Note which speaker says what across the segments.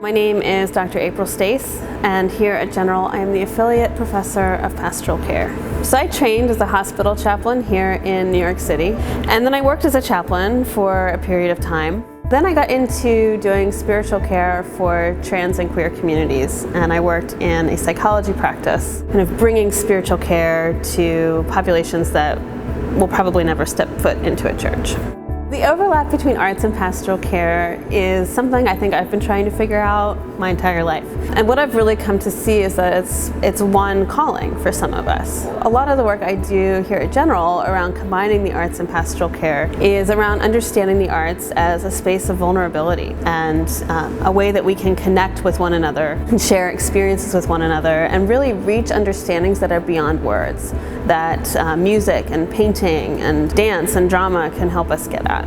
Speaker 1: My name is Dr. April Stace, and here at General I am the Affiliate Professor of Pastoral Care. So I trained as a hospital chaplain here in New York City, and then I worked as a chaplain for a period of time. Then I got into doing spiritual care for trans and queer communities, and I worked in a psychology practice, kind of bringing spiritual care to populations that will probably never step foot into a church. The overlap between arts and pastoral care is something I think I've been trying to figure out my entire life. And what I've really come to see is that it's one calling for some of us. A lot of the work I do here at General around combining the arts and pastoral care is around understanding the arts as a space of vulnerability and a way that we can connect with one another and share experiences with one another and really reach understandings that are beyond words, that music and painting and dance and drama can help us get at.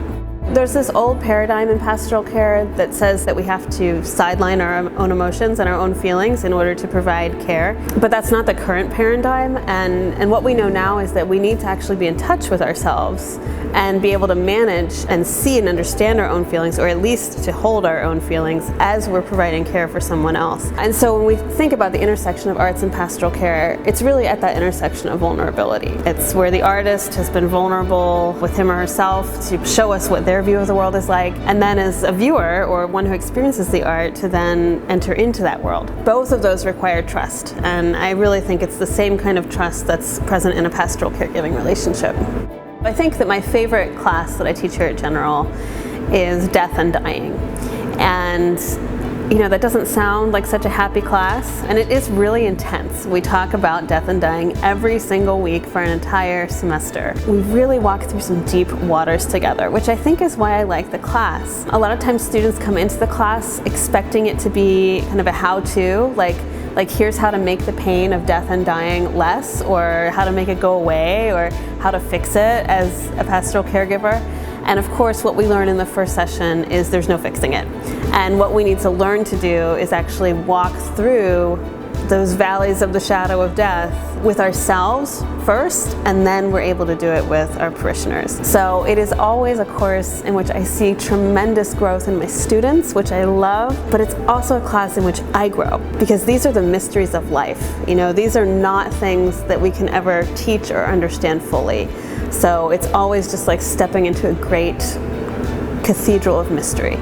Speaker 1: There's this old paradigm in pastoral care that says that we have to sideline our own emotions and our own feelings in order to provide care, but that's not the current paradigm, and what we know now is that we need to actually be in touch with ourselves and be able to manage and see and understand our own feelings, or at least to hold our own feelings as we're providing care for someone else. And so when we think about the intersection of arts and pastoral care, it's really at that intersection of vulnerability. It's where the artist has been vulnerable with him or herself to show us what their view of the world is like, and then as a viewer or one who experiences the art to then enter into that world. Both of those require trust, and I really think it's the same kind of trust that's present in a pastoral caregiving relationship. I think that my favorite class that I teach here at General is Death and Dying. And that doesn't sound like such a happy class, and it is really intense. We talk about death and dying every single week for an entire semester. We really walk through some deep waters together, which I think is why I like the class. A lot of times students come into the class expecting it to be kind of a how-to, like here's how to make the pain of death and dying less, or how to make it go away, or how to fix it as a pastoral caregiver. And of course, what we learn in the first session is there's no fixing it. And what we need to learn to do is actually walk through those valleys of the shadow of death with ourselves first, and then we're able to do it with our parishioners. So it is always a course in which I see tremendous growth in my students, which I love, but it's also a class in which I grow, because these are the mysteries of life. These are not things that we can ever teach or understand fully. So it's always just like stepping into a great cathedral of mystery.